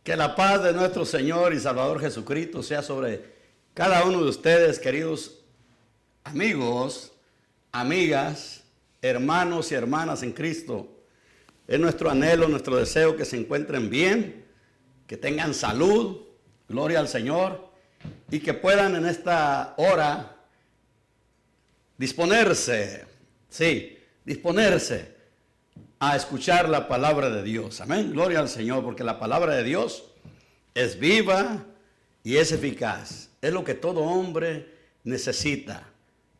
Que la paz de nuestro Señor y Salvador Jesucristo sea sobre cada uno de ustedes, queridos amigos, amigas, hermanos y hermanas en Cristo. Es nuestro anhelo, nuestro deseo que se encuentren bien, que tengan salud, gloria al Señor, y que puedan en esta hora disponerse a escuchar la palabra de Dios. Amén, gloria al Señor, porque la palabra de Dios es viva y es eficaz. Es lo que todo hombre necesita,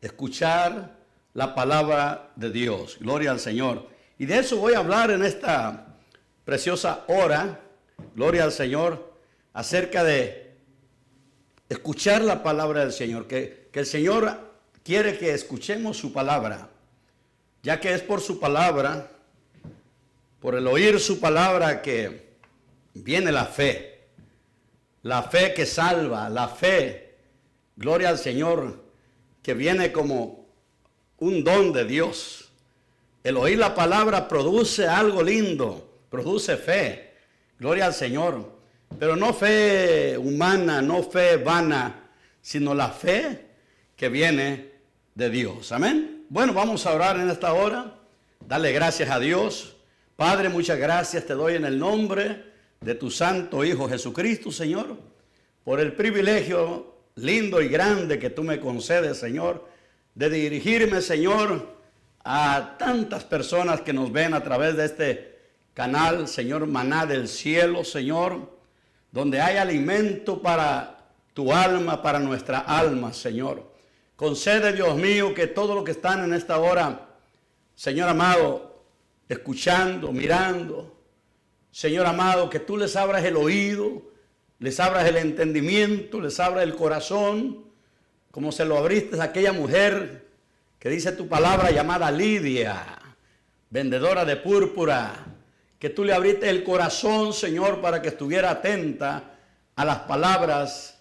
escuchar la palabra de Dios. Gloria al Señor. Y de eso voy a hablar en esta preciosa hora, gloria al Señor, acerca de escuchar la palabra del Señor, que el Señor quiere que escuchemos su palabra, ya que es por su palabra, por el oír su palabra, que viene la fe que salva, la fe, gloria al Señor, que viene como un don de Dios. El oír la palabra produce algo lindo, produce fe, gloria al Señor, pero no fe humana, no fe vana, sino la fe que viene de Dios. Amén. Bueno, vamos a orar en esta hora, darle gracias a Dios. Padre, muchas gracias te doy en el nombre de tu santo Hijo Jesucristo, Señor, por el privilegio lindo y grande que tú me concedes, Señor, de dirigirme, Señor, a tantas personas que nos ven a través de este canal, Señor, Maná del Cielo, Señor, donde hay alimento para tu alma, para nuestra alma, Señor. Concede, Dios mío, que todo lo que están en esta hora, Señor amado, escuchando, mirando, Señor amado, que tú les abras el oído, les abras el entendimiento, les abras el corazón, como se lo abriste a aquella mujer que dice tu palabra llamada Lidia, vendedora de púrpura, que tú le abriste el corazón, Señor, para que estuviera atenta a las palabras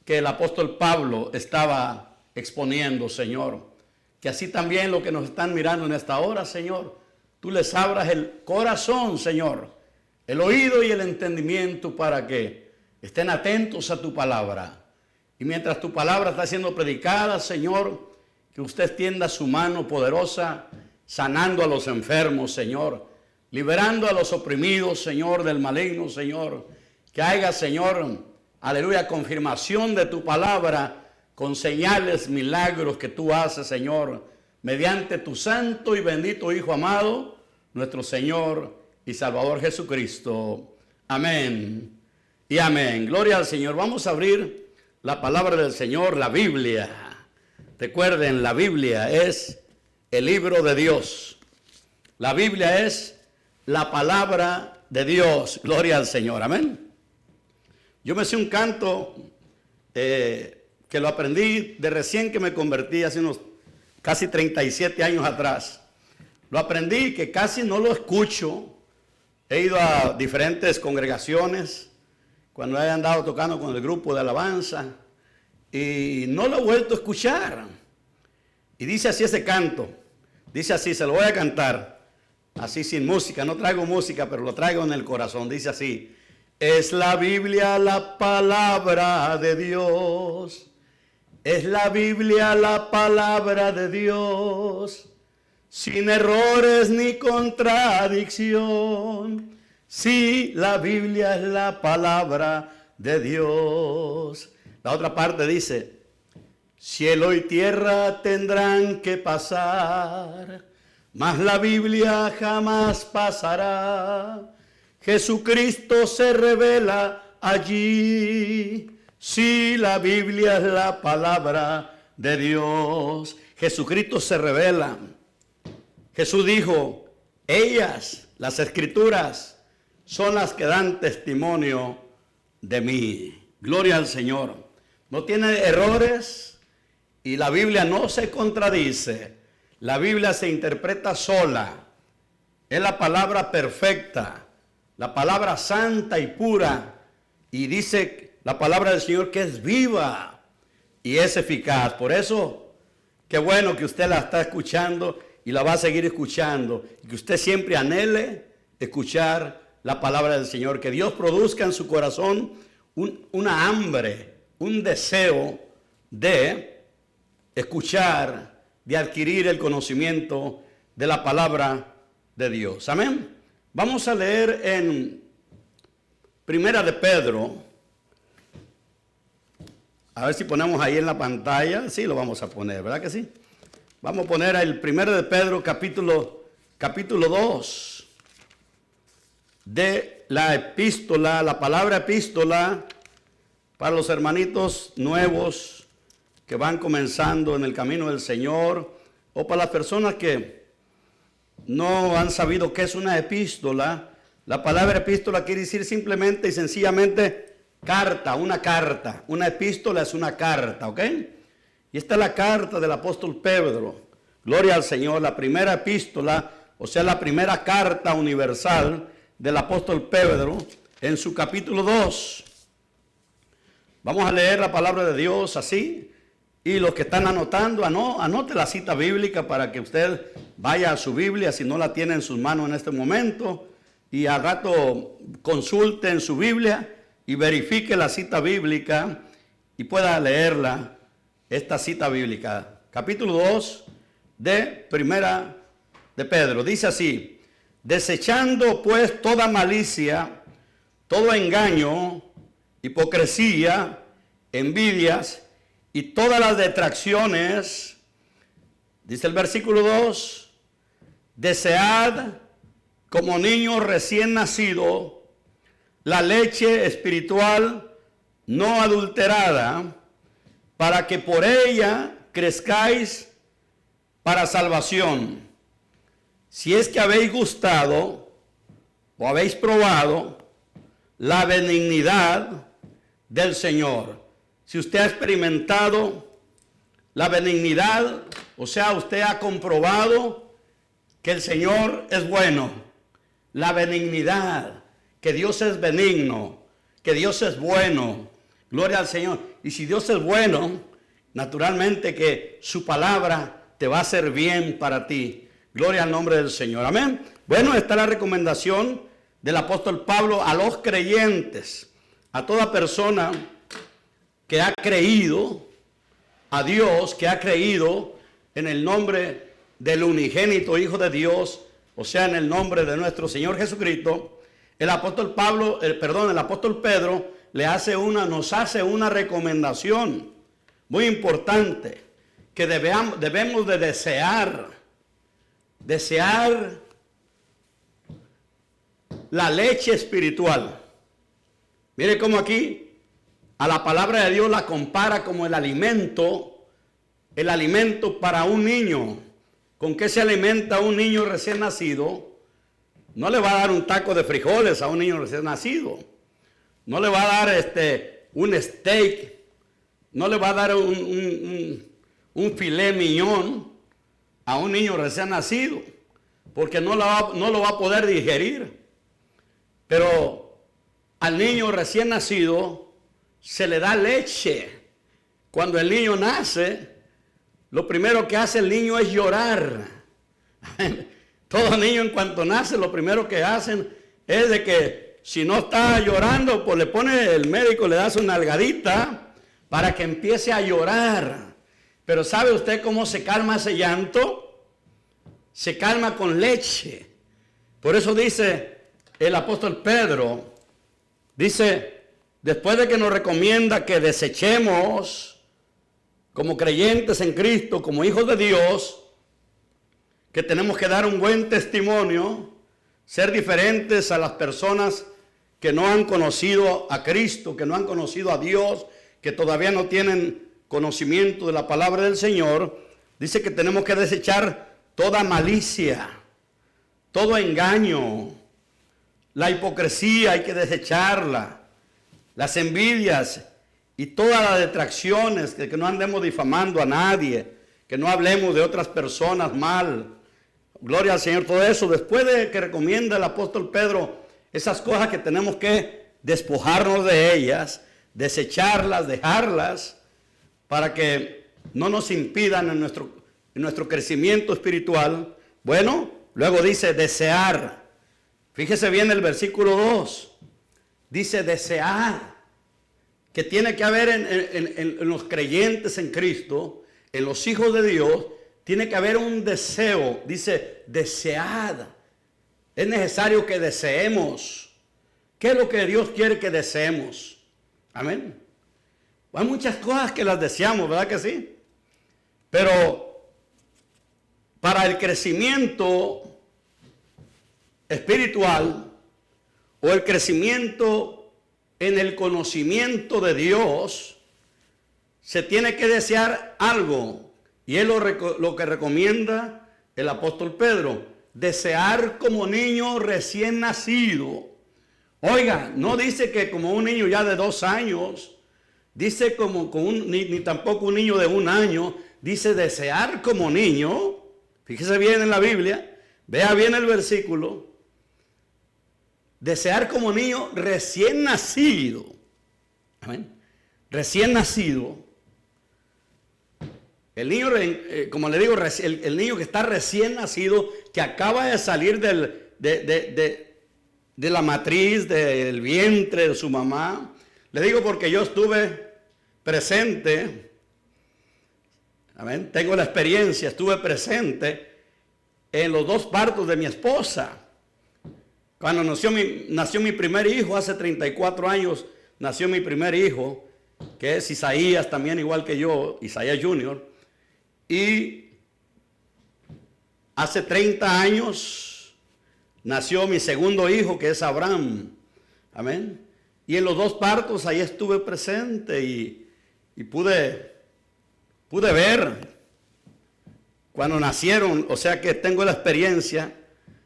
que el apóstol Pablo estaba exponiendo, Señor. Que así también los que nos están mirando en esta hora, Señor, tú les abras el corazón, Señor, el oído y el entendimiento para que estén atentos a tu palabra. Y mientras tu palabra está siendo predicada, Señor, que usted extienda su mano poderosa, sanando a los enfermos, Señor, liberando a los oprimidos, Señor, del maligno, Señor. Que haya, Señor, aleluya, confirmación de tu palabra con señales, milagros que tú haces, Señor, mediante tu santo y bendito Hijo amado, nuestro Señor y Salvador Jesucristo. Amén y amén. Gloria al Señor. Vamos a abrir la palabra del Señor, la Biblia. Recuerden, la Biblia es el libro de Dios. La Biblia es la palabra de Dios. Gloria al Señor. Amén. Yo me sé un canto que lo aprendí de recién que me convertí hace unos casi 37 años atrás. Lo aprendí, que casi no lo escucho. He ido a diferentes congregaciones cuando he andado tocando con el grupo de alabanza y no lo he vuelto a escuchar. Y dice así ese canto, dice así, se lo voy a cantar, así sin música, no traigo música, pero lo traigo en el corazón. Dice así: es la Biblia la palabra de Dios. Es la Biblia la palabra de Dios, sin errores ni contradicción. Sí, la Biblia es la palabra de Dios. La otra parte dice: cielo y tierra tendrán que pasar, mas la Biblia jamás pasará. Jesucristo se revela allí. Sí, la Biblia es la palabra de Dios. Jesucristo se revela. Jesús dijo: ellas, las escrituras, son las que dan testimonio de mí. Gloria al Señor. No tiene errores y la Biblia no se contradice. La Biblia se interpreta sola. Es la palabra perfecta, la palabra santa y pura. Y dice la palabra del Señor que es viva y es eficaz. Por eso, qué bueno que usted la está escuchando y la va a seguir escuchando. Y que usted siempre anhele escuchar la palabra del Señor. Que Dios produzca en su corazón una hambre, un deseo de escuchar, de adquirir el conocimiento de la palabra de Dios. Amén. Vamos a leer en Primera de Pedro. A ver si ponemos ahí en la pantalla. Sí, lo vamos a poner, ¿verdad que sí? Vamos a poner el Primera de Pedro capítulo 2 de la epístola, la palabra epístola para los hermanitos nuevos que van comenzando en el camino del Señor, o para las personas que no han sabido qué es una epístola. La palabra epístola quiere decir simplemente y sencillamente carta, una carta. Una epístola es una carta, ¿ok? Y esta es la carta del apóstol Pedro. Gloria al Señor, la primera epístola, o sea, la primera carta universal del apóstol Pedro en su capítulo 2. Vamos a leer la palabra de Dios así. Y los que están anotando, anote la cita bíblica para que usted vaya a su Biblia, si no la tiene en sus manos en este momento, y al rato consulte en su Biblia y verifique la cita bíblica y pueda leerla, esta cita bíblica. Capítulo 2 de Primera de Pedro. Dice así: desechando pues toda malicia, todo engaño, hipocresía, envidias y todas las detracciones, dice el versículo 2, desead como niño recién nacido la leche espiritual no adulterada, para que por ella crezcáis para salvación. Si es que habéis gustado o habéis probado la benignidad del Señor. Si usted ha experimentado la benignidad, o sea, usted ha comprobado que el Señor es bueno. La benignidad, que Dios es benigno, que Dios es bueno. Gloria al Señor. Y si Dios es bueno, naturalmente que su palabra te va a hacer bien para ti. Gloria al nombre del Señor. Amén. Bueno, esta es la recomendación del apóstol Pablo a los creyentes, a toda persona que ha creído a Dios, que ha creído en el nombre del unigénito Hijo de Dios, o sea, en el nombre de nuestro Señor Jesucristo. El apóstol Pedro nos hace una recomendación muy importante, que debemos de desear la leche espiritual. Mire cómo aquí a la palabra de Dios la compara como el alimento para un niño. ¿Con qué se alimenta un niño recién nacido? No le va a dar un taco de frijoles a un niño recién nacido. No le va a dar un steak. No le va a dar un filet mignon a un niño recién nacido, porque no lo va a poder digerir. Pero al niño recién nacido se le da leche. Cuando el niño nace, lo primero que hace el niño es llorar. Todo niño en cuanto nace, lo primero que hacen es de que si no está llorando, pues el médico le da su nalgadita para que empiece a llorar. Pero ¿sabe usted cómo se calma ese llanto? Se calma con leche. Por eso dice el apóstol Pedro, dice, después de que nos recomienda que desechemos como creyentes en Cristo, como hijos de Dios, que tenemos que dar un buen testimonio, ser diferentes a las personas que no han conocido a Cristo, que no han conocido a Dios, que todavía no tienen conocimiento de la palabra del Señor. Dice que tenemos que desechar toda malicia, todo engaño, la hipocresía hay que desecharla, las envidias y todas las detracciones, que no andemos difamando a nadie, que no hablemos de otras personas mal. Gloria al Señor, todo eso. Después de que recomienda el apóstol Pedro esas cosas que tenemos que despojarnos de ellas, desecharlas, dejarlas, para que no nos impidan en nuestro crecimiento espiritual. Bueno, luego dice desear. Fíjese bien el versículo 2. Dice desear. Que tiene que haber en los creyentes en Cristo, en los hijos de Dios, tiene que haber un deseo. Dice desead. Es necesario que deseemos. ¿Qué es lo que Dios quiere que deseemos? Amén. Hay muchas cosas que las deseamos, ¿verdad que sí? Pero para el crecimiento espiritual o el crecimiento en el conocimiento de Dios, se tiene que desear algo. Y es lo que recomienda el apóstol Pedro. Desear como niño recién nacido. Oiga, no dice que como un niño ya de 2 años. Dice ni tampoco un niño de 1 año. Dice desear como niño. Fíjese bien en la Biblia. Vea bien el versículo. Desear como niño recién nacido. Amén. Recién nacido. El niño, como le digo, el niño que está recién nacido, que acaba de salir de la matriz, del vientre de su mamá. Le digo porque yo estuve presente. Amén. Tengo la experiencia, estuve presente en los 2 partos de mi esposa. Cuando nació mi primer hijo, hace 34 años, nació mi primer hijo, que es Isaías, también igual que yo, Isaías Junior. Y hace 30 años nació mi segundo hijo, que es Abraham. Amén. Y en los 2 partos ahí estuve presente y pude ver cuando nacieron. O sea que tengo la experiencia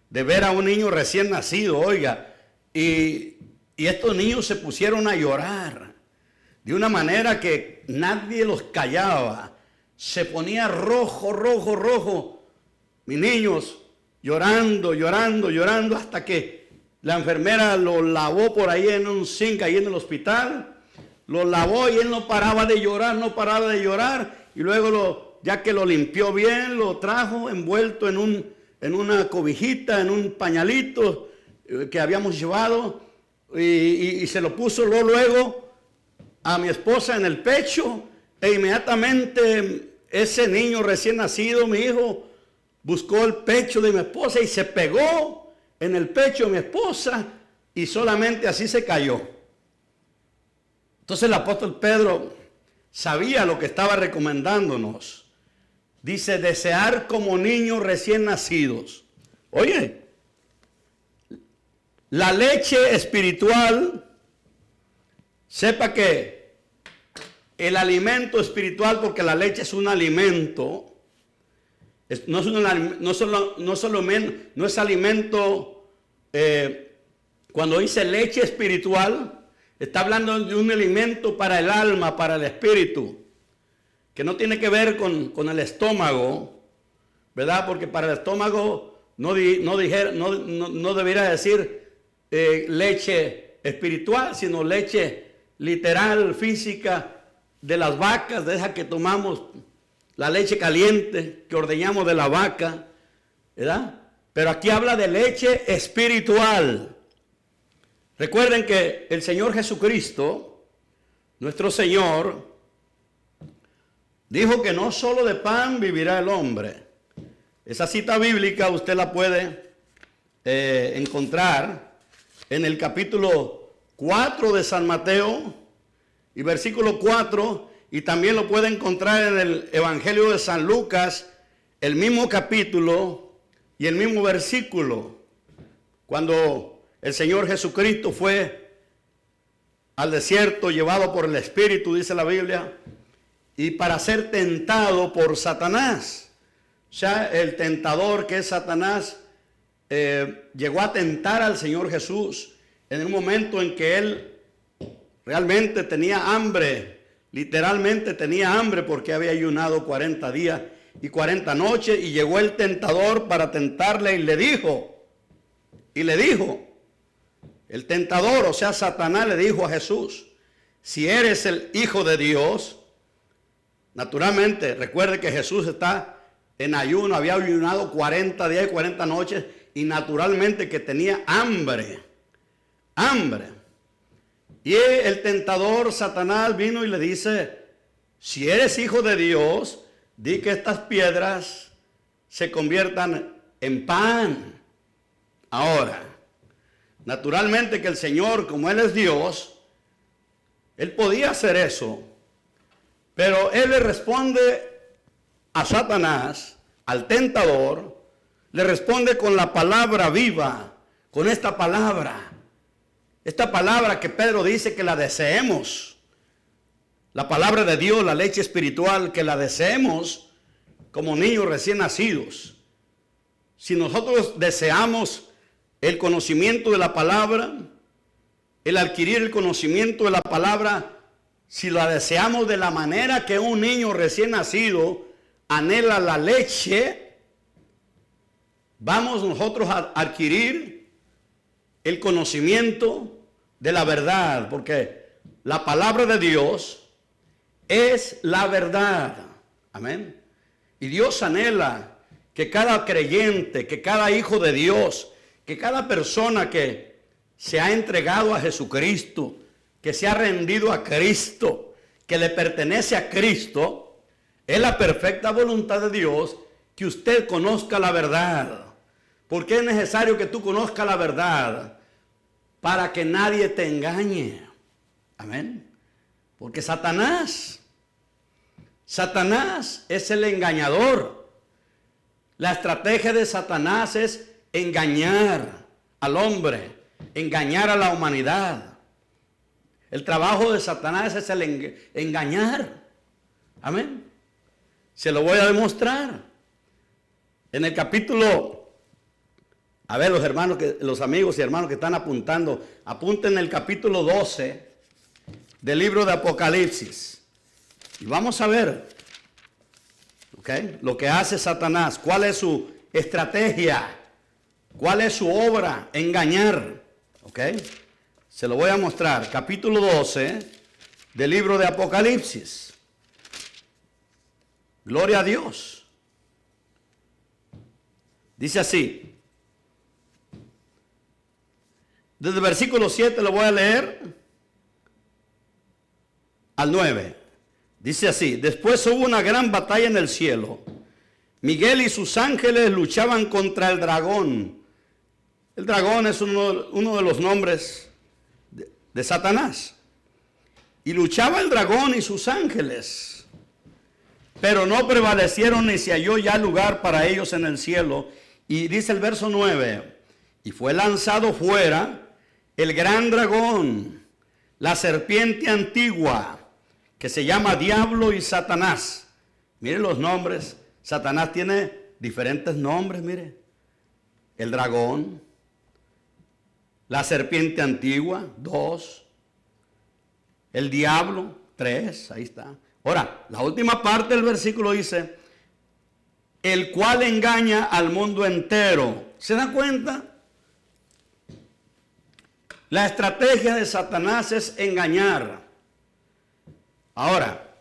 de ver a un niño recién nacido, oiga, y estos niños se pusieron a llorar de una manera que nadie los callaba. Se ponía rojo, mis niños llorando, hasta que la enfermera lo lavó por ahí en un zinc, ahí en el hospital, lo lavó y él no paraba de llorar, y luego ya que lo limpió bien, lo trajo envuelto en una cobijita, en un pañalito que habíamos llevado, y se lo puso luego a mi esposa en el pecho, e inmediatamente ese niño recién nacido, mi hijo, buscó el pecho de mi esposa y se pegó en el pecho de mi esposa, y solamente así se cayó. Entonces el apóstol Pedro sabía lo que estaba recomendándonos. Dice, desear como niños recién nacidos. Oye, la leche espiritual, sepa que el alimento espiritual, porque la leche es un alimento, no es alimento, cuando dice leche espiritual, está hablando de un alimento para el alma, para el espíritu, que no tiene que ver con el estómago, ¿verdad? Porque para el estómago no debería decir leche espiritual, sino leche literal, física, de las vacas, de esa que tomamos, la leche caliente que ordeñamos de la vaca, ¿verdad? Pero aquí habla de leche espiritual. Recuerden que el Señor Jesucristo, nuestro Señor, dijo que no solo de pan vivirá el hombre. Esa cita bíblica usted la puede encontrar en el capítulo 4 de San Mateo y versículo 4, y también lo puede encontrar en el Evangelio de San Lucas, el mismo capítulo y el mismo versículo, cuando el Señor Jesucristo fue al desierto llevado por el Espíritu, dice la Biblia, y para ser tentado por Satanás. O sea, el tentador, que es Satanás, llegó a tentar al Señor Jesús en un momento en que él realmente tenía hambre, literalmente tenía hambre, porque había ayunado 40 días y 40 noches, y llegó el tentador para tentarle y le dijo, el tentador, o sea, Satanás le dijo a Jesús, si eres el Hijo de Dios. Naturalmente, recuerde que Jesús está en ayuno, había ayunado 40 días y 40 noches, y naturalmente que tenía hambre. Hambre. Y el tentador Satanás vino y le dice, si eres hijo de Dios, di que estas piedras se conviertan en pan. Ahora, naturalmente que el Señor, como Él es Dios, Él podía hacer eso, pero Él le responde a Satanás, al tentador, le responde con la palabra viva, con esta palabra que Pedro dice que la deseemos, la palabra de Dios, la leche espiritual, que la deseemos como niños recién nacidos. Si nosotros deseamos el conocimiento de la palabra, el adquirir el conocimiento de la palabra, si la deseamos de la manera que un niño recién nacido anhela la leche, vamos nosotros a adquirir el conocimiento de la verdad, porque la palabra de Dios es la verdad. Amén. Y Dios anhela que cada creyente, que cada hijo de Dios, que cada persona que se ha entregado a Jesucristo, que se ha rendido a Cristo, que le pertenece a Cristo, es la perfecta voluntad de Dios que usted conozca la verdad. Porque es necesario que tú conozcas la verdad para que nadie te engañe. Amén. Porque Satanás es el engañador. La estrategia de Satanás es engañar al hombre, engañar a la humanidad. El trabajo de Satanás es el engañar. Amén. Se lo voy a demostrar. En el capítulo, a ver, los amigos y hermanos que están apuntando, apunten el capítulo 12 del libro de Apocalipsis. Y vamos a ver, lo que hace Satanás, cuál es su estrategia, cuál es su obra, engañar. Se lo voy a mostrar. Capítulo 12 del libro de Apocalipsis. Gloria a Dios. Dice así. Desde el versículo 7 lo voy a leer al 9. Dice así: después hubo una gran batalla en el cielo. Miguel y sus ángeles luchaban contra el dragón. El dragón es uno de los nombres de Satanás. Y luchaba el dragón y sus ángeles, pero no prevalecieron ni se halló ya lugar para ellos en el cielo. Y dice el verso 9, y fue lanzado fuera el gran dragón, la serpiente antigua, que se llama Diablo y Satanás. Miren los nombres. Satanás tiene diferentes nombres, mire. El dragón, la serpiente antigua, 2. El diablo, 3. Ahí está. Ahora, la última parte del versículo dice, el cual engaña al mundo entero. ¿Se da cuenta? La estrategia de Satanás es engañar. Ahora,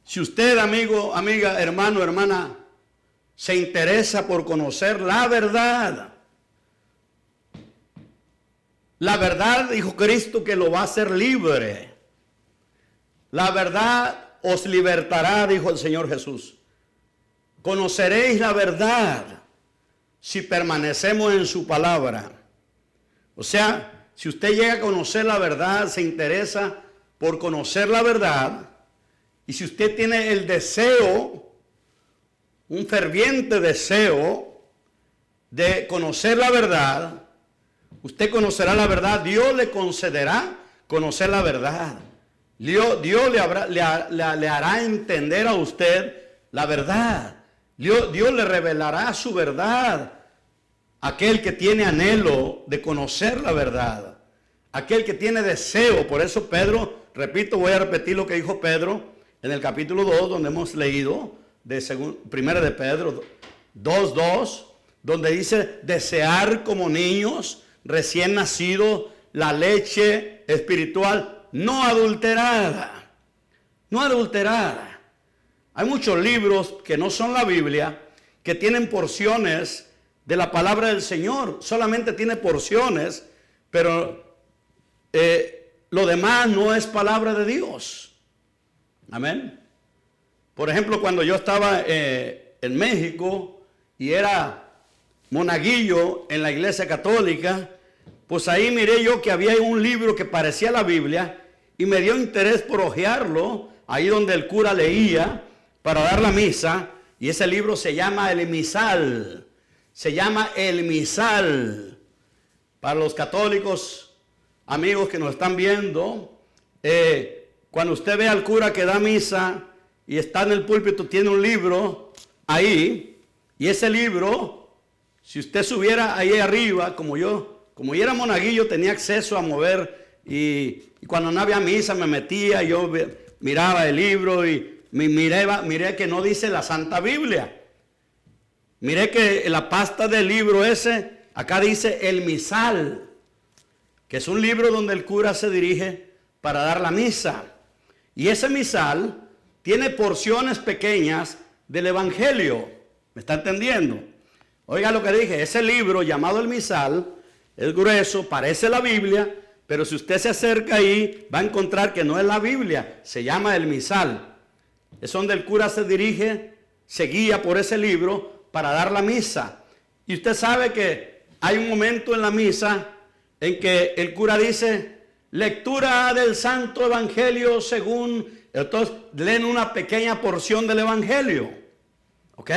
si usted, amigo, amiga, hermano, hermana, se interesa por conocer la verdad, dijo Cristo, que lo va a hacer libre. La verdad os libertará, dijo el Señor Jesús. Conoceréis la verdad si permanecemos en su palabra. O sea, si usted llega a conocer la verdad, se interesa por conocer la verdad, y si usted tiene el deseo, un ferviente deseo de conocer la verdad, usted conocerá la verdad. Dios le concederá conocer la verdad. Dios le hará entender a usted la verdad. Dios le revelará su verdad. Aquel que tiene anhelo de conocer la verdad. Aquel que tiene deseo. Por eso Pedro, repito, voy a repetir lo que dijo Pedro en el capítulo 2, donde hemos leído, primera de Pedro 2:2, donde dice, desear como niños recién nacidos la leche espiritual no adulterada. No adulterada. Hay muchos libros que no son la Biblia, que tienen porciones de la palabra del Señor. Solamente tiene porciones, pero lo demás no es palabra de Dios. Amén. Por ejemplo, cuando yo estaba en México y era monaguillo en la iglesia católica, pues ahí miré yo que había un libro que parecía la Biblia y me dio interés por hojearlo, ahí donde el cura leía para dar la misa, y ese libro se llama El Misal. Se llama El Misal. Para los católicos, amigos que nos están viendo, cuando usted ve al cura que da misa y está en el púlpito, tiene un libro ahí, y ese libro, si usted subiera ahí arriba, como yo era monaguillo, tenía acceso a mover, y cuando no había misa me metía, yo miraba el libro y miré que no dice la Santa Biblia. Miré que la pasta del libro ese, acá dice El Misal, que es un libro donde el cura se dirige para dar la misa. Y ese misal tiene porciones pequeñas del Evangelio. ¿Me está entendiendo? Oiga lo que dije, ese libro llamado El Misal es grueso, parece la Biblia, pero si usted se acerca ahí, va a encontrar que no es la Biblia, se llama El Misal. Es donde el cura se dirige, se guía por ese libro para dar la misa. Y usted sabe que hay un momento en la misa en que el cura dice, lectura del Santo Evangelio según, entonces leen una pequeña porción del Evangelio, ¿ok?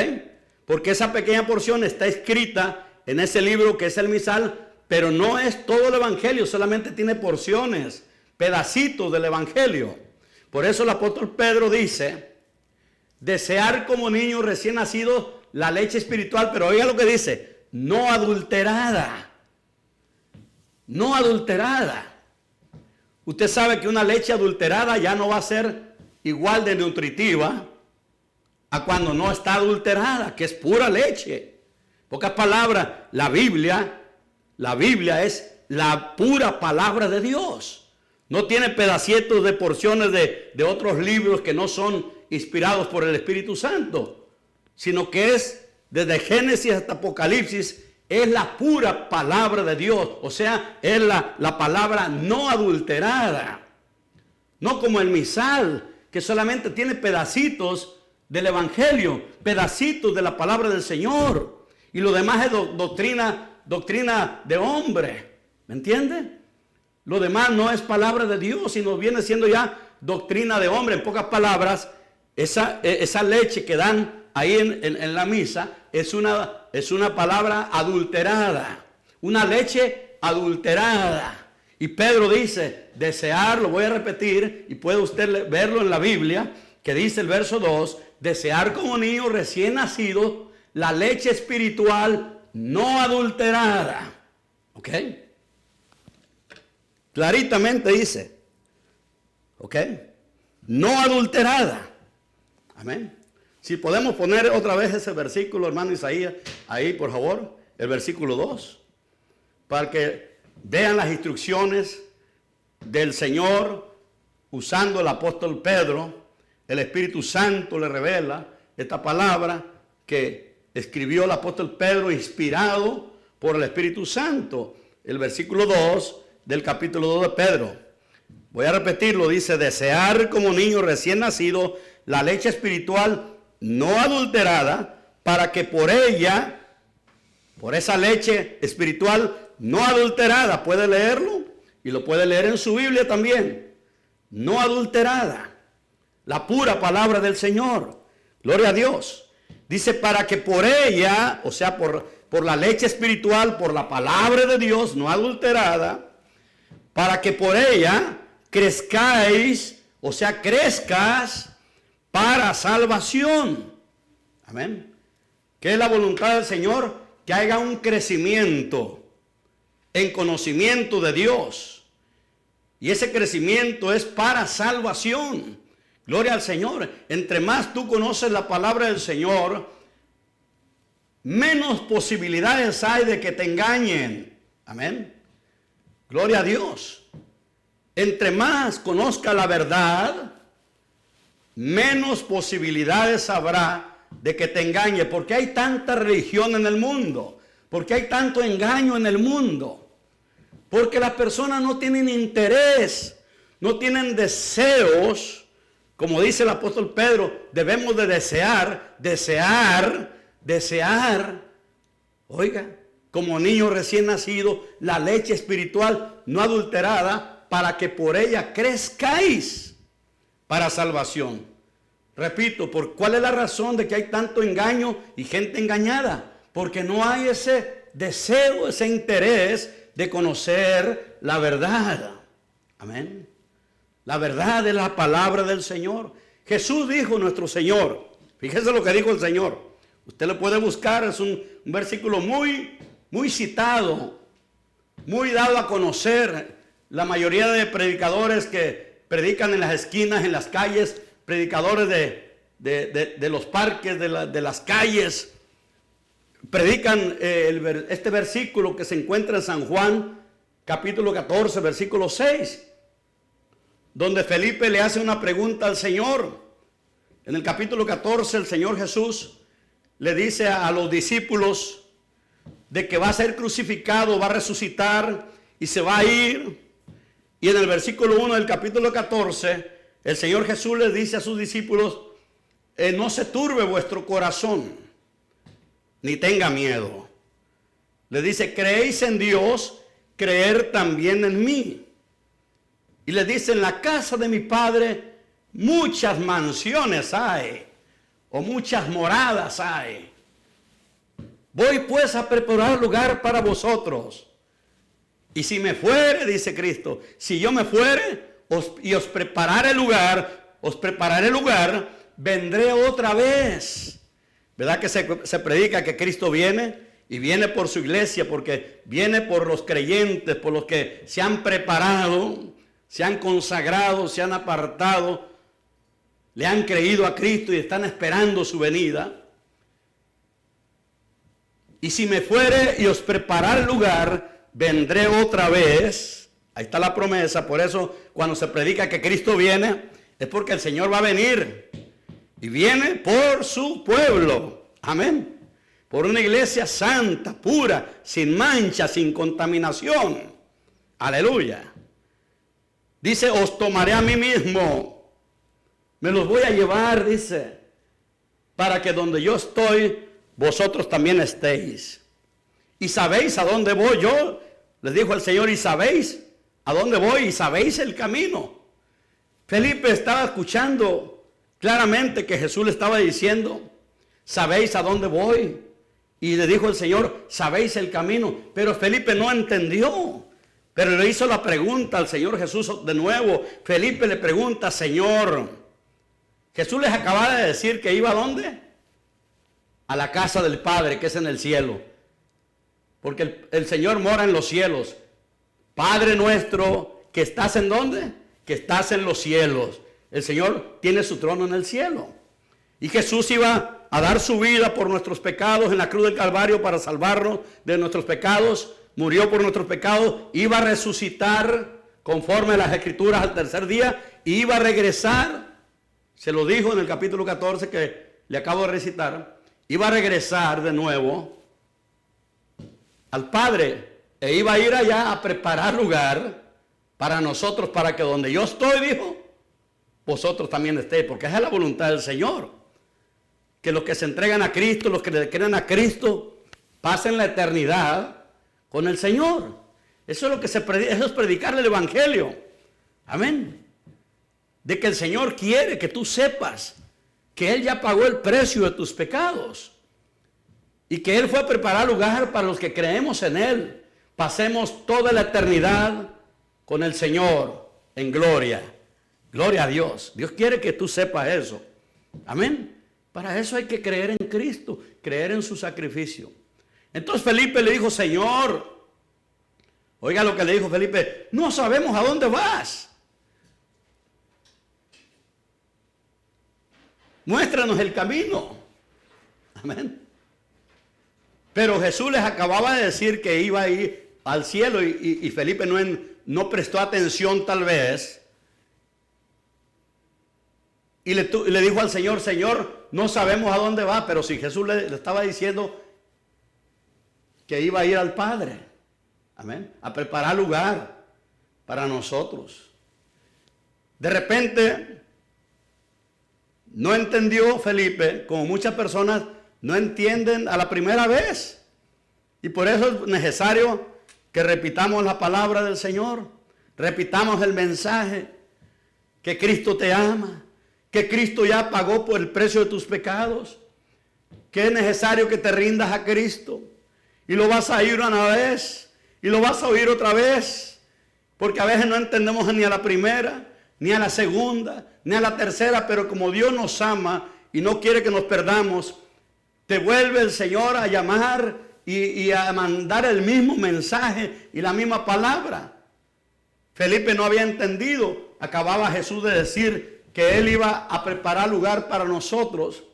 Porque esa pequeña porción está escrita en ese libro que es el misal, pero no es todo el Evangelio, solamente tiene porciones, pedacitos del Evangelio. Por eso el apóstol Pedro dice, desear como niño recién nacido la leche espiritual, pero oiga lo que dice, no adulterada. No adulterada. Usted sabe que una leche adulterada ya no va a ser igual de nutritiva a cuando no está adulterada, que es pura leche. Pocas palabras, la Biblia es la pura palabra de Dios. No tiene pedacitos de porciones de otros libros que no son inspirados por el Espíritu Santo, sino que es desde Génesis hasta Apocalipsis, es la pura palabra de Dios, o sea, es la palabra no adulterada. No como el misal, que solamente tiene pedacitos del Evangelio, pedacitos de la palabra del Señor, y lo demás es doctrina de hombre, ¿me entiende? Lo demás no es palabra de Dios, sino viene siendo ya doctrina de hombre. En pocas palabras, esa leche que dan ahí en la misa es una palabra adulterada, una leche adulterada. Y Pedro dice, desear, lo voy a repetir, y puede usted verlo en la Biblia, que dice el verso 2, desear como niño recién nacido la leche espiritual no adulterada. ¿Ok? Claritamente dice, ¿ok? No adulterada. Amén. Si podemos poner otra vez ese versículo, hermano Isaías, ahí por favor, el versículo 2, para que vean las instrucciones del Señor usando el apóstol Pedro. El Espíritu Santo le revela esta palabra que escribió el apóstol Pedro, inspirado por el Espíritu Santo. El versículo 2 del capítulo 2 de Pedro. Voy a repetirlo, dice, desear como niño recién nacido la leche espiritual no adulterada, para que por ella, por esa leche espiritual no adulterada, puede leerlo y lo puede leer en su Biblia también, no adulterada, la pura palabra del Señor, gloria a Dios, dice para que por ella, o sea por la leche espiritual, por la palabra de Dios no adulterada, para que por ella crezcáis, o sea crezcas para salvación. Amén. ¿Qué es la voluntad del Señor? Que haya un crecimiento en conocimiento de Dios. Y ese crecimiento es para salvación. Gloria al Señor. Entre más tú conoces la palabra del Señor, menos posibilidades hay de que te engañen. Amén. Gloria a Dios. Entre más conozca la verdad, menos posibilidades habrá de que te engañe, porque hay tanta religión en el mundo. ¿Por qué hay tanto engaño en el mundo? Porque las personas no tienen interés, no tienen deseos. Como dice el apóstol Pedro, debemos de desear. Oiga, como niño recién nacido, la leche espiritual no adulterada, para que por ella crezcáis para salvación. Repito, ¿cuál es la razón de que hay tanto engaño y gente engañada? Porque no hay ese deseo, ese interés de conocer la verdad. Amén. La verdad es la palabra del Señor. Jesús dijo, nuestro Señor, fíjese lo que dijo el Señor. Usted lo puede buscar, es un versículo muy citado, muy dado a conocer. La mayoría de predicadores que predican en las esquinas, en las calles, predicadores de los parques, de las calles, predican este versículo que se encuentra en San Juan, capítulo 14, versículo 6, donde Felipe le hace una pregunta al Señor. En el capítulo 14, el Señor Jesús le dice a los discípulos de que va a ser crucificado, va a resucitar y se va a ir. Y en el versículo 1 del capítulo 14, el Señor Jesús les dice a sus discípulos, no se turbe vuestro corazón, ni tenga miedo. Le dice, creéis en Dios, creer también en mí. Y les dice, en la casa de mi Padre muchas mansiones hay, o muchas moradas hay. Voy pues a preparar lugar para vosotros. Y si me fuere, dice Cristo, si yo me fuere y os prepararé lugar, vendré otra vez. ¿Verdad que se predica que Cristo viene? Y viene por su iglesia, porque viene por los creyentes, por los que se han preparado, se han consagrado, se han apartado, le han creído a Cristo y están esperando su venida. Y si me fuere y os prepararé lugar, vendré otra vez. Ahí está la promesa. Por eso cuando se predica que Cristo viene, es porque el Señor va a venir. Y viene por su pueblo. Amén. Por una iglesia santa, pura, sin mancha, sin contaminación. Aleluya. Dice, os tomaré a mí mismo. Me los voy a llevar, dice, para que donde yo estoy, vosotros también estéis. ¿Y sabéis a dónde voy yo? Les dijo el Señor, ¿y sabéis a dónde voy? ¿Y sabéis el camino? Felipe estaba escuchando claramente que Jesús le estaba diciendo, ¿sabéis a dónde voy? Y le dijo el Señor, ¿sabéis el camino? Pero Felipe no entendió. Pero le hizo la pregunta al Señor Jesús de nuevo. Felipe le pregunta, Señor, Jesús les acababa de decir que iba ¿a dónde? A la casa del Padre, que es en el cielo. Porque el Señor mora en los cielos. Padre nuestro, que estás ¿en dónde? Que estás en los cielos. El Señor tiene su trono en el cielo. Y Jesús iba a dar su vida por nuestros pecados en la cruz del Calvario para salvarnos de nuestros pecados. Murió por nuestros pecados. Iba a resucitar conforme a las Escrituras al tercer día. Y iba a regresar. Se lo dijo en el capítulo 14 que le acabo de recitar. Iba a regresar de nuevo al Padre, e iba a ir allá a preparar lugar para nosotros, para que donde yo estoy, dijo, vosotros también estéis, porque esa es la voluntad del Señor, que los que se entregan a Cristo, los que le creen a Cristo, pasen la eternidad con el Señor. Eso es lo que se predica, eso es predicarle el Evangelio. Amén. De que el Señor quiere que tú sepas que Él ya pagó el precio de tus pecados. Y que Él fue a preparar lugar para los que creemos en Él. Pasemos toda la eternidad con el Señor en gloria. Gloria a Dios. Dios quiere que tú sepas eso. Amén. Para eso hay que creer en Cristo, creer en su sacrificio. Entonces Felipe le dijo, Señor, oiga lo que le dijo Felipe, no sabemos a dónde vas. Muéstranos el camino. Amén. Pero Jesús les acababa de decir que iba a ir al cielo y Felipe no prestó atención tal vez. Y le dijo al Señor, Señor, no sabemos a dónde va, pero si Jesús le estaba diciendo, que iba a ir al Padre. Amén. A preparar lugar para nosotros. De repente, no entendió Felipe, como muchas personas no entienden a la primera vez. Y por eso es necesario que repitamos la palabra del Señor. Repitamos el mensaje. Que Cristo te ama. Que Cristo ya pagó por el precio de tus pecados. Que es necesario que te rindas a Cristo. Y lo vas a oír una vez. Y lo vas a oír otra vez. Porque a veces no entendemos ni a la primera, ni a la segunda, ni a la tercera. Pero como Dios nos ama y no quiere que nos perdamos, te vuelve el Señor a llamar y a mandar el mismo mensaje y la misma palabra. Felipe no había entendido. Acababa Jesús de decir que Él iba a preparar lugar para nosotros.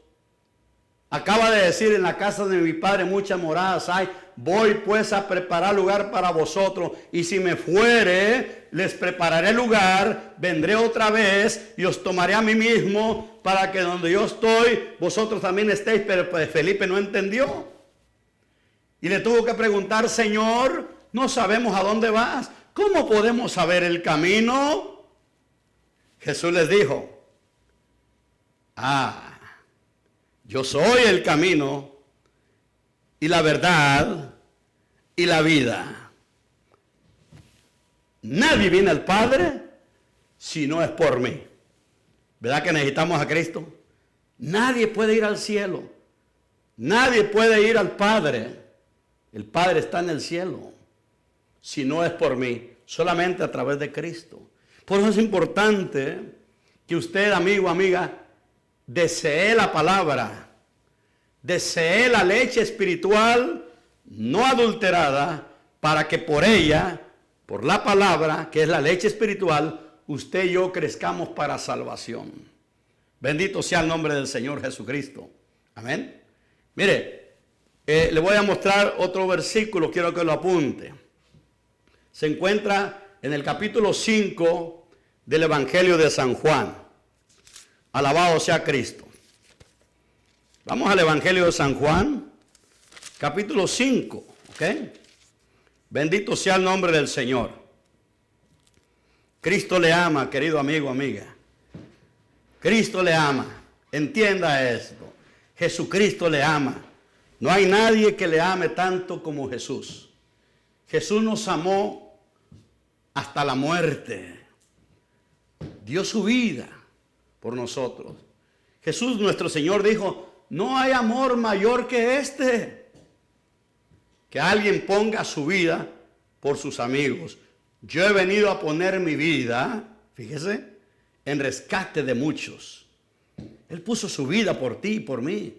Acaba de decir, en la casa de mi Padre muchas moradas hay. Voy pues a preparar lugar para vosotros. Y si me fuere, les prepararé lugar. Vendré otra vez y os tomaré a mí mismo, para que donde yo estoy, vosotros también estéis. Pero pues Felipe no entendió. Y le tuvo que preguntar: Señor, no sabemos a dónde vas. ¿Cómo podemos saber el camino? Jesús les dijo: yo soy el camino y la verdad y la vida. Nadie viene al Padre si no es por mí. ¿Verdad que necesitamos a Cristo? Nadie puede ir al cielo. Nadie puede ir al Padre. El Padre está en el cielo. Si no es por mí, solamente a través de Cristo. Por eso es importante que usted, amigo, amiga, desee la palabra, desee la leche espiritual no adulterada, para que por ella, por la palabra, que es la leche espiritual, usted y yo crezcamos para salvación. Bendito sea el nombre del Señor Jesucristo. Amén. Mire, le voy a mostrar otro versículo, quiero que lo apunte. Se encuentra en el capítulo 5 del Evangelio de San Juan. Alabado sea Cristo. Vamos al Evangelio de San Juan, capítulo 5, ¿ok? Bendito sea el nombre del Señor. Cristo le ama, querido amigo, amiga. Cristo le ama. Entienda esto. Jesucristo le ama. No hay nadie que le ame tanto como Jesús. Jesús nos amó hasta la muerte. Dio su vida por nosotros. Jesús nuestro Señor dijo: no hay amor mayor que este, que alguien ponga su vida por sus amigos. Yo he venido a poner mi vida, fíjese, en rescate de muchos. Él puso su vida por ti y por mí.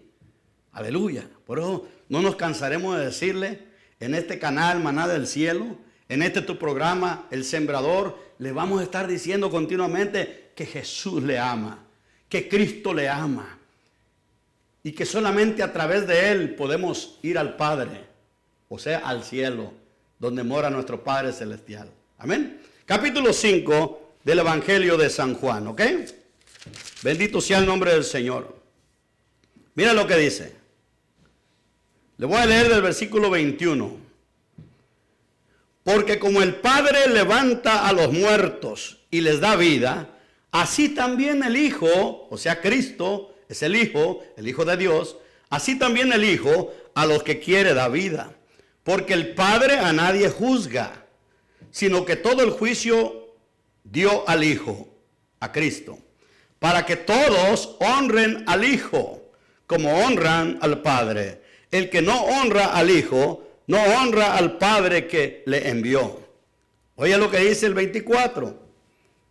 Aleluya. Por eso no nos cansaremos de decirle en este canal Maná del Cielo, en este tu programa El Sembrador, le vamos a estar diciendo continuamente que Jesús le ama, que Cristo le ama, y que solamente a través de Él podemos ir al Padre, o sea, al cielo, donde mora nuestro Padre Celestial. Amén. Capítulo 5 del Evangelio de San Juan, ¿ok? Bendito sea el nombre del Señor. Mira lo que dice. Le voy a leer del versículo 21. Porque como el Padre levanta a los muertos y les da vida, así también el Hijo, o sea, Cristo es el Hijo de Dios, así también el Hijo a los que quiere da vida. Porque el Padre a nadie juzga, sino que todo el juicio dio al Hijo, a Cristo, para que todos honren al Hijo como honran al Padre. El que no honra al Hijo, no honra al Padre que le envió. Oye lo que dice el 24.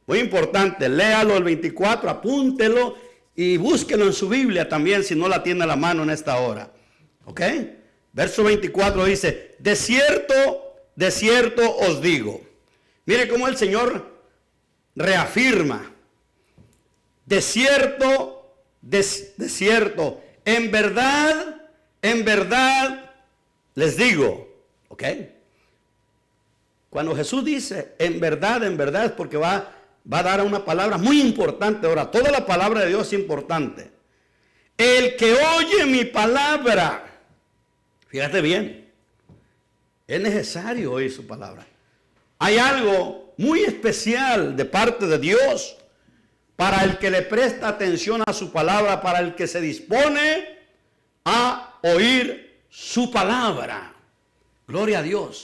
Muy importante, léalo el 24, apúntelo y búsquelo en su Biblia también si no la tiene a la mano en esta hora. ¿Ok? Verso 24 dice: de cierto os digo. Mire cómo el Señor reafirma. De cierto, en verdad les digo. ¿Ok? Cuando Jesús dice en verdad es porque va a dar una palabra muy importante. Ahora, toda la palabra de Dios es importante. El que oye mi palabra, fíjate bien, Es necesario oír su palabra. Hay algo muy especial de parte de Dios para el que le presta atención a su palabra, para el que se dispone a oír su palabra. Gloria a Dios.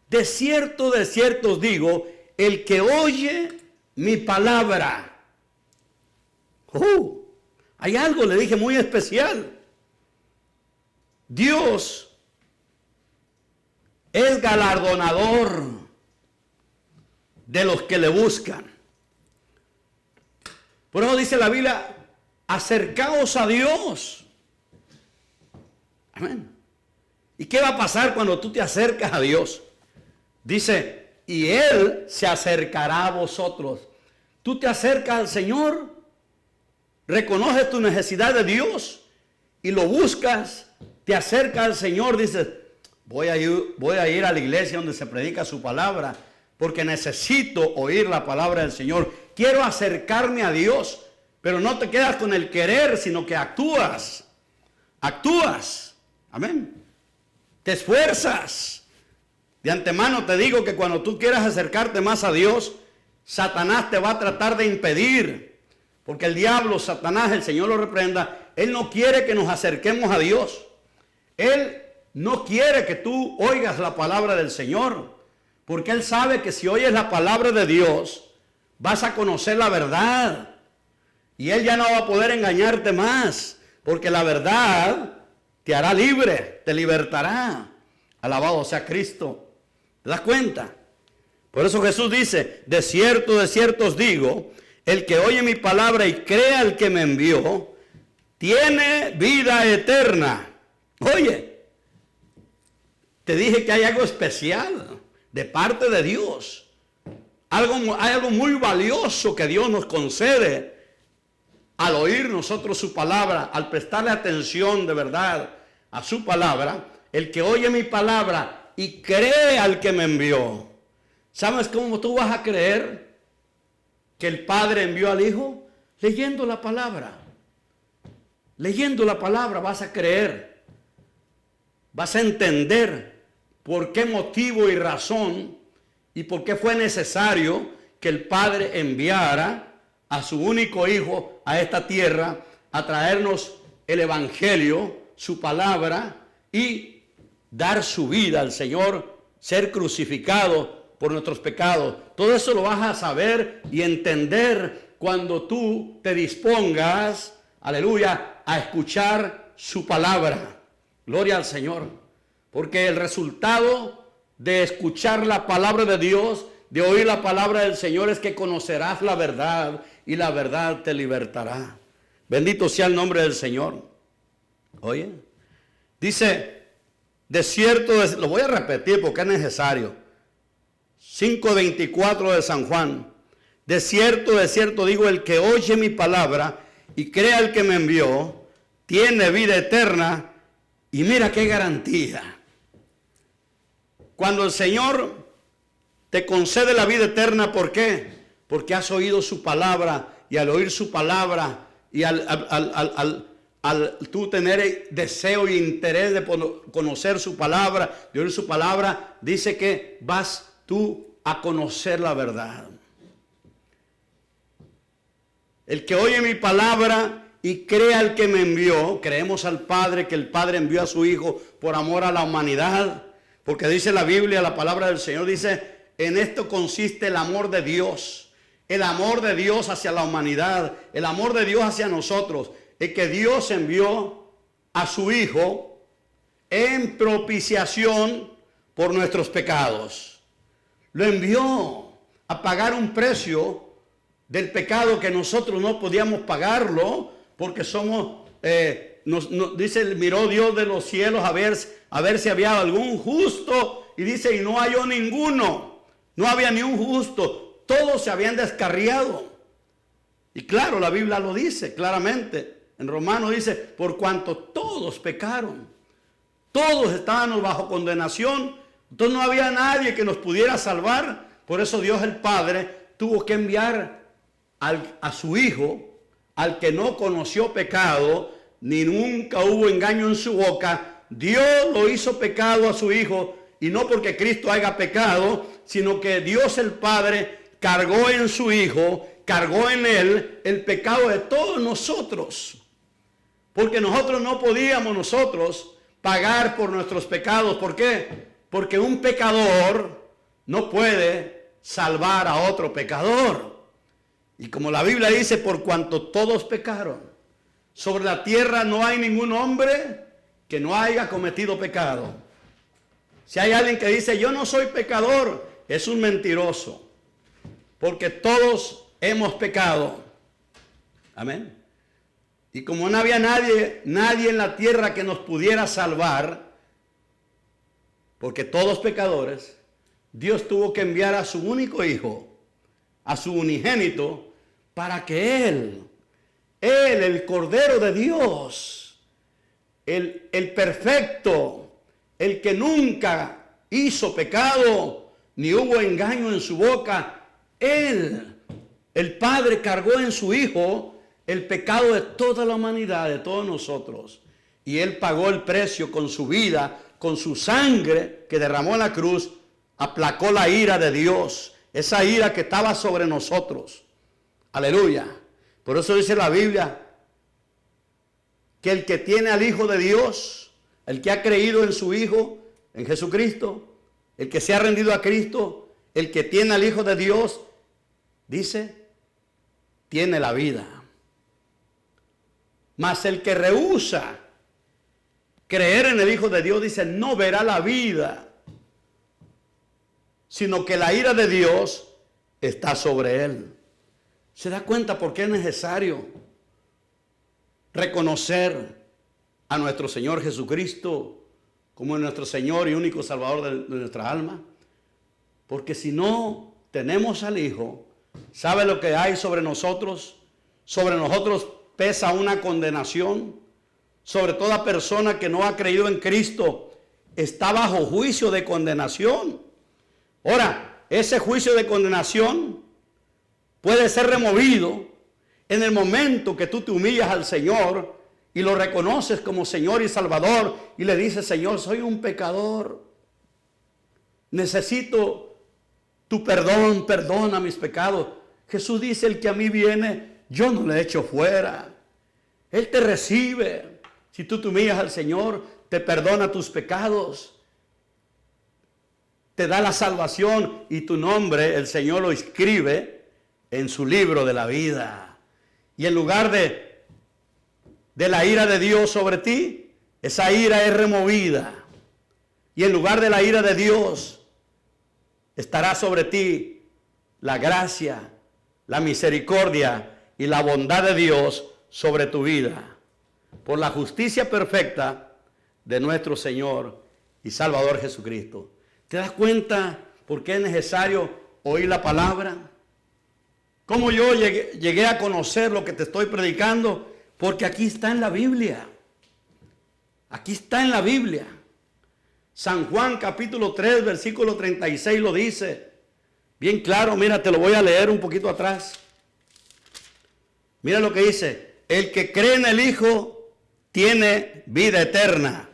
De cierto os digo, el que oye mi palabra. Hay algo, le dije, muy especial. Dios es galardonador de los que le buscan. Por eso dice la Biblia, acercaos a Dios. Amén. ¿Y qué va a pasar cuando tú te acercas a Dios? Dice, y Él se acercará a vosotros. Tú te acercas al Señor, reconoces tu necesidad de Dios y lo buscas, te acercas al Señor, dices, voy a ir a la iglesia donde se predica su palabra, porque necesito oír la palabra del Señor. Quiero acercarme a Dios, pero no te quedas con el querer, sino que actúas. Actúas. Amén. Te esfuerzas. De antemano te digo que cuando tú quieras acercarte más a Dios, Satanás te va a tratar de impedir. Porque el diablo, Satanás, el Señor lo reprenda, él no quiere que nos acerquemos a Dios. Él no quiere que tú oigas la palabra del Señor. Porque él sabe que si oyes la palabra de Dios, vas a conocer la verdad. Y él ya no va a poder engañarte más. Porque la verdad te hará libre, te libertará. Alabado sea Cristo. ¿Te das cuenta? Por eso Jesús dice, de cierto os digo, el que oye mi palabra y crea al que me envió, tiene vida eterna. Oye, te dije que hay algo especial de parte de Dios. Hay algo muy valioso que Dios nos concede al oír nosotros su palabra, al prestarle atención de verdad a su palabra. El que oye mi palabra y cree al que me envió. ¿Sabes cómo tú vas a creer que el Padre envió al Hijo? Leyendo la palabra. Leyendo la palabra vas a creer. Vas a entender por qué motivo y razón y por qué fue necesario que el Padre enviara a su único Hijo a esta tierra a traernos el Evangelio, su palabra, y dar su vida al Señor, ser crucificado por nuestros pecados. Todo eso lo vas a saber y entender cuando tú te dispongas, aleluya, a escuchar su palabra. Gloria al Señor. Porque el resultado de escuchar la palabra de Dios, de oír la palabra del Señor, es que conocerás la verdad y la verdad te libertará. Bendito sea el nombre del Señor. Oye, dice, de cierto, lo voy a repetir porque es necesario. 5:24 de San Juan. De cierto digo, el que oye mi palabra y crea al que me envió, tiene vida eterna. Y mira qué garantía. Cuando el Señor te concede la vida eterna, ¿por qué? Porque has oído su palabra, y al oír su palabra y al tú tener deseo e interés de conocer su palabra, de oír su palabra, dice que vas tú a conocer la verdad. El que oye mi palabra y cree al que me envió, creemos al Padre, que el Padre envió a su Hijo por amor a la humanidad, porque dice la Biblia, la palabra del Señor dice, en esto consiste el amor de Dios hacia la humanidad, el amor de Dios hacia nosotros, es que Dios envió a su Hijo en propiciación por nuestros pecados. Lo envió a pagar un precio del pecado que nosotros no podíamos pagarlo, porque somos, dice, miró Dios de los cielos a ver si había algún justo, y dice, y no halló ninguno, no había ni un justo, todos se habían descarriado. Y claro, la Biblia lo dice claramente. En Romanos dice, por cuanto todos pecaron, todos estábamos bajo condenación, entonces no había nadie que nos pudiera salvar. Por eso Dios el Padre tuvo que enviar a su Hijo, al que no conoció pecado, ni nunca hubo engaño en su boca. Dios lo hizo pecado a su Hijo y no porque Cristo haya pecado, sino que Dios el Padre cargó en su Hijo, cargó en Él el pecado de todos nosotros. Porque nosotros no podíamos pagar por nuestros pecados. ¿Por qué? Porque un pecador no puede salvar a otro pecador. Y como la Biblia dice, por cuanto todos pecaron, sobre la tierra no hay ningún hombre que no haya cometido pecado. Si hay alguien que dice, yo no soy pecador, es un mentiroso. Porque todos hemos pecado. Amén. Y como no había nadie en la tierra que nos pudiera salvar, porque todos pecadores, Dios tuvo que enviar a su único Hijo, a su unigénito, para que Él, el Cordero de Dios, el perfecto, el que nunca hizo pecado, ni hubo engaño en su boca, Él, el Padre, cargó en su Hijo el pecado de toda la humanidad, de todos nosotros. Y Él pagó el precio con su vida, con su sangre que derramó en la cruz, aplacó la ira de Dios, esa ira que estaba sobre nosotros. Aleluya. Por eso dice la Biblia que el que tiene al Hijo de Dios, el que ha creído en su Hijo, en Jesucristo, el que se ha rendido a Cristo, el que tiene al Hijo de Dios, dice, tiene la vida. Mas el que rehúsa creer en el Hijo de Dios, dice, no verá la vida, sino que la ira de Dios está sobre él. ¿Se da cuenta por qué es necesario reconocer a nuestro Señor Jesucristo como nuestro Señor y único Salvador de nuestra alma? Porque si no tenemos al Hijo, ¿sabe lo que hay sobre nosotros? Sobre nosotros pesa una condenación. Sobre toda persona que no ha creído en Cristo está bajo juicio de condenación. Ahora, ese juicio de condenación puede ser removido en el momento que tú te humillas al Señor y lo reconoces como Señor y Salvador y le dices, Señor, soy un pecador. Necesito tu perdón, perdona mis pecados. Jesús dice, el que a mí viene, yo no le echo fuera. Él te recibe. Si tú te humillas al Señor, te perdona tus pecados. Te da la salvación y tu nombre, el Señor lo escribe en su libro de la vida. Y en lugar de la ira de Dios sobre ti, esa ira es removida. Y en lugar de la ira de Dios, estará sobre ti la gracia, la misericordia y la bondad de Dios sobre tu vida. Por la justicia perfecta de nuestro Señor y Salvador Jesucristo. ¿Te das cuenta por qué es necesario oír la palabra? ¿Cómo yo llegué a conocer lo que te estoy predicando? Porque aquí está en la Biblia. Aquí está en la Biblia. San Juan capítulo 3 versículo 36 lo dice. Bien claro, mira, te lo voy a leer un poquito atrás. Mira lo que dice. El que cree en el Hijo tiene vida eterna.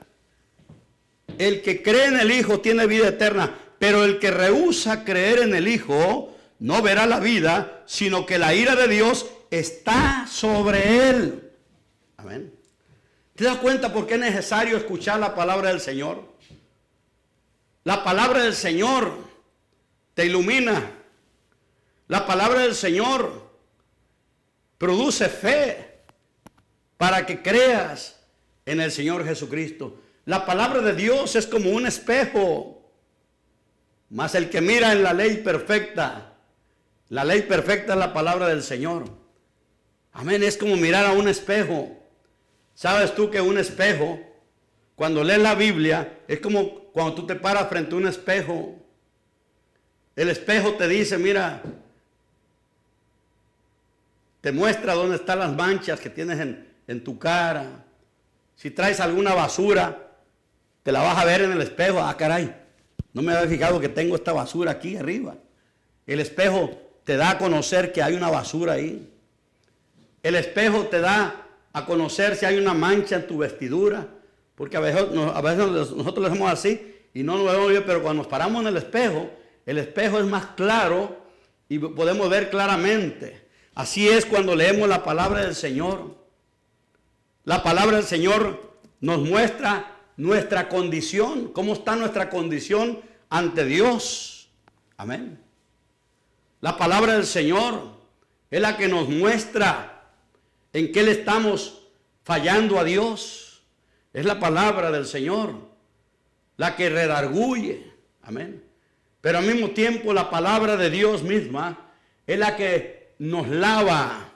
El que cree en el Hijo tiene vida eterna. Pero el que rehúsa creer en el Hijo no verá la vida, sino que la ira de Dios está sobre él. Amén. ¿Te das cuenta por qué es necesario escuchar la palabra del Señor? La palabra del Señor te ilumina. La palabra del Señor produce fe para que creas en el Señor Jesucristo. La palabra de Dios es como un espejo. Mas el que mira en la ley perfecta es la palabra del Señor. Amén, es como mirar a un espejo. ¿Sabes tú que un espejo, cuando lees la Biblia, es como cuando tú te paras frente a un espejo? El espejo te dice, mira, te muestra dónde están las manchas que tienes en tu cara. Si traes alguna basura, te la vas a ver en el espejo. Ah, caray, no me había fijado que tengo esta basura aquí arriba. El espejo te da a conocer que hay una basura ahí. El espejo te da a conocer si hay una mancha en tu vestidura. Porque a veces nosotros lo hacemos así y no nos vemos bien, pero cuando nos paramos en el espejo es más claro y podemos ver claramente. Así es cuando leemos la palabra del Señor. La palabra del Señor nos muestra nuestra condición, cómo está nuestra condición ante Dios. Amén. La palabra del Señor es la que nos muestra en qué le estamos fallando a Dios. Es la palabra del Señor la que redarguye. Amén. Pero al mismo tiempo la palabra de Dios misma es la que nos lava.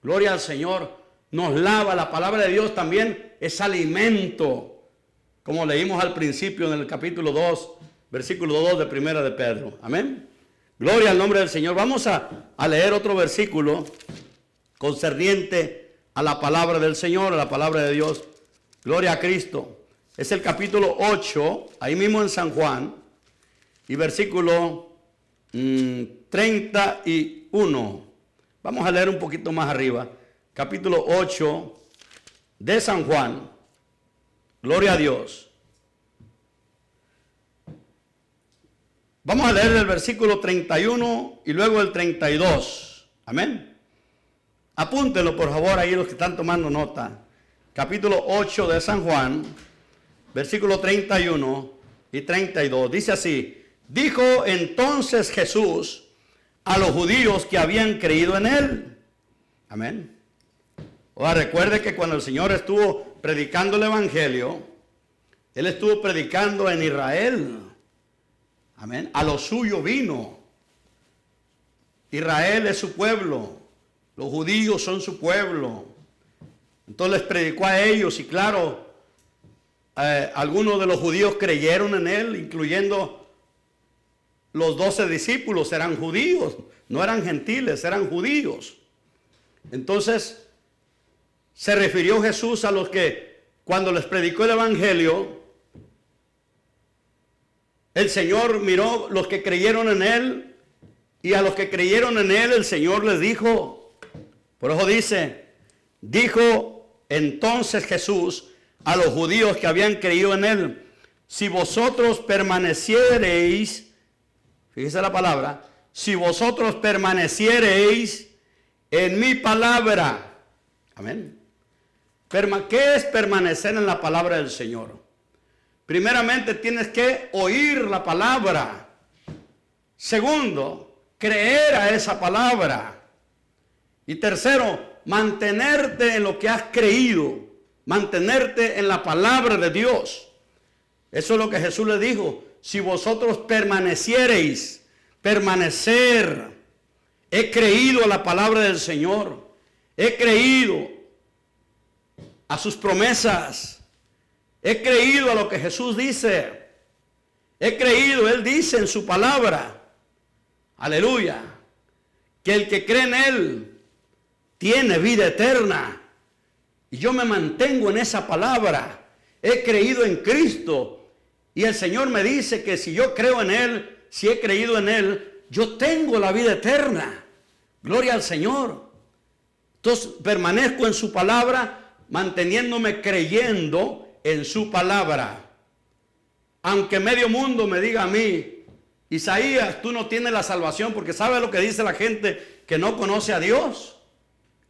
Gloria al Señor. Nos lava. La palabra de Dios también es alimento. Como leímos al principio en el capítulo 2, versículo 2 de Primera de Pedro. Amén. Gloria al nombre del Señor. Vamos a leer otro versículo concerniente a la palabra del Señor, a la palabra de Dios. Gloria a Cristo. Es el capítulo 8, ahí mismo en San Juan, y versículo 31. Vamos a leer un poquito más arriba. Capítulo 8 de San Juan. Gloria a Dios. Vamos a leer el versículo 31 y luego el 32. Amén. Apúntenlo por favor ahí los que están tomando nota. Capítulo 8 de San Juan, versículo 31 y 32. Dice así: dijo entonces Jesús a los judíos que habían creído en él. Amén. Ahora recuerde que cuando el Señor estuvo predicando el Evangelio, Él estuvo predicando en Israel. Amén. A lo suyo vino. Israel es su pueblo. Los judíos son su pueblo. Entonces les predicó a ellos y claro, algunos de los judíos creyeron en Él, incluyendo los 12 discípulos, eran judíos, no eran gentiles, eran judíos. Entonces se refirió Jesús a los que cuando les predicó el Evangelio, el Señor miró los que creyeron en Él, y a los que creyeron en Él el Señor les dijo, por eso dijo entonces Jesús a los judíos que habían creído en Él: si vosotros permaneciereis, fíjese la palabra, si vosotros permaneciereis en mi palabra. Amén. ¿Qué es permanecer en la palabra del Señor? Primeramente tienes que oír la palabra. Segundo, creer a esa palabra. Y tercero, mantenerte en lo que has creído. Mantenerte en la palabra de Dios. Eso es lo que Jesús le dijo. Si vosotros permaneciereis, permanecer. He creído a la palabra del Señor. He creído a sus promesas. He creído a lo que Jesús dice. He creído, Él dice en su palabra. Aleluya. Que el que cree en Él tiene vida eterna. Y yo me mantengo en esa palabra. He creído en Cristo. Y el Señor me dice que si yo creo en Él, si he creído en Él, yo tengo la vida eterna. Gloria al Señor. Entonces permanezco en su palabra, manteniéndome creyendo en su palabra. Aunque medio mundo me diga a mí: Isaías, tú no tienes la salvación, porque ¿sabe lo que dice la gente que no conoce a Dios?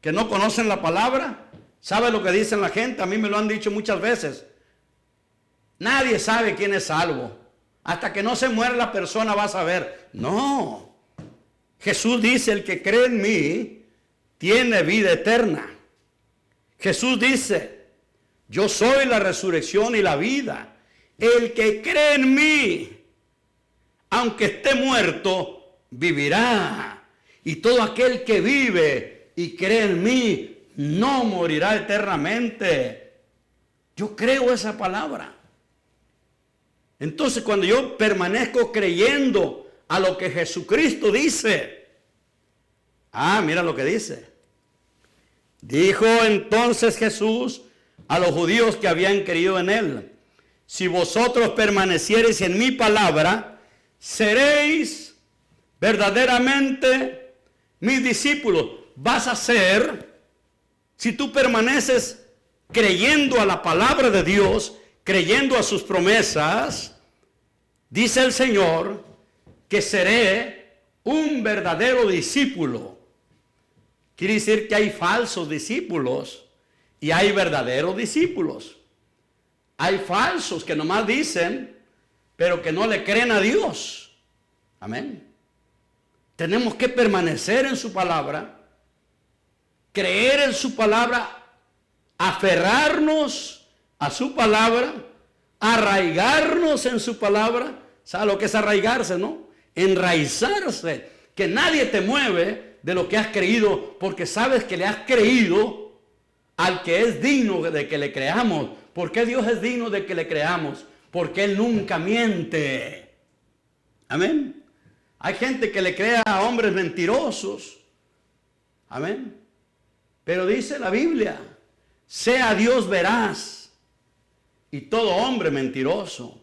Que no conocen la palabra. ¿Sabe lo que dicen la gente? A mí me lo han dicho muchas veces. Nadie sabe quién es salvo. Hasta que no se muera la persona va a saber. No. Jesús dice: el que cree en mí tiene vida eterna. Jesús dice: yo soy la resurrección y la vida. El que cree en mí, aunque esté muerto, vivirá. Y todo aquel que vive y cree en mí no morirá eternamente. Yo creo esa palabra. Entonces, cuando yo permanezco creyendo a lo que Jesucristo dice, mira lo que dice. Dijo entonces Jesús a los judíos que habían creído en Él: si vosotros permaneciereis en mi palabra, seréis verdaderamente mis discípulos. Vas a ser, si tú permaneces creyendo a la palabra de Dios, creyendo a sus promesas, Dice el Señor que seré un verdadero discípulo. Quiere decir que hay falsos discípulos y hay verdaderos discípulos. Hay falsos que nomás dicen, pero que no le creen a Dios. Amén. Tenemos que permanecer en su palabra, creer en su palabra, aferrarnos a su palabra, arraigarnos en su palabra. ¿Sabe lo que es arraigarse, no? Enraizarse, que nadie te mueve de lo que has creído, porque sabes que le has creído al que es digno de que le creamos. ¿Por qué Dios es digno de que le creamos? Porque Él nunca miente. Amén. Hay gente que le crea a hombres mentirosos. Amén. Pero dice la Biblia, sea Dios veraz y todo hombre mentiroso.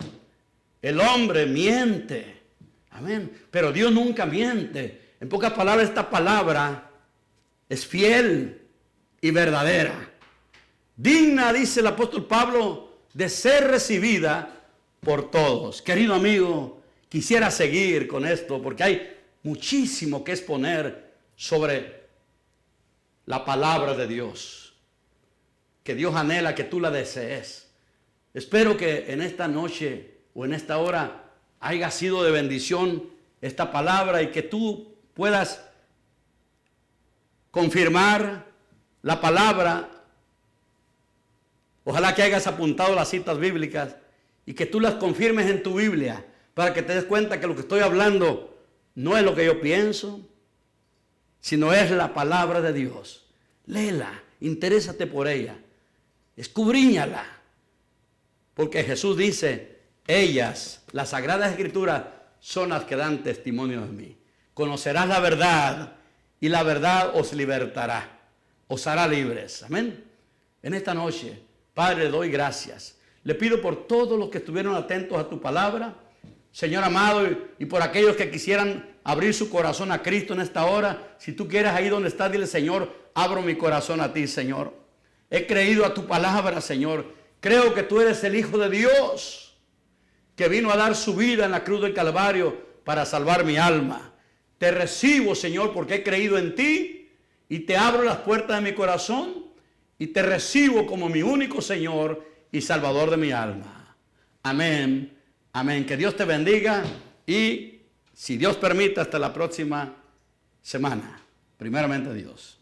El hombre miente. Amén. Pero Dios nunca miente. En pocas palabras, esta palabra es fiel y verdadera. Digna, dice el apóstol Pablo, de ser recibida por todos. Querido amigo, quisiera seguir con esto porque hay muchísimo que exponer sobre la palabra de Dios. Que Dios anhela que tú la desees. Espero que en esta noche o en esta hora haya sido de bendición esta palabra y que tú puedas confirmar la palabra. Ojalá que hayas apuntado las citas bíblicas y que tú las confirmes en tu Biblia para que te des cuenta que lo que estoy hablando no es lo que yo pienso, sino es la palabra de Dios. Léela, interésate por ella, escudriñala, porque Jesús dice, ellas, las Sagradas Escrituras, son las que dan testimonio de mí. Conocerás la verdad y la verdad os libertará, os hará libres. Amén. En esta noche, Padre, le doy gracias. Le pido por todos los que estuvieron atentos a tu palabra, Señor amado, y por aquellos que quisieran abrir su corazón a Cristo en esta hora. Si tú quieres ahí donde estás, dile, Señor, abro mi corazón a ti, Señor. He creído a tu palabra, Señor. Creo que tú eres el Hijo de Dios, que vino a dar su vida en la cruz del Calvario para salvar mi alma. Te recibo, Señor, porque he creído en ti y te abro las puertas de mi corazón y te recibo como mi único Señor y Salvador de mi alma. Amén. Amén. Que Dios te bendiga y, si Dios permite, hasta la próxima semana. Primeramente Dios.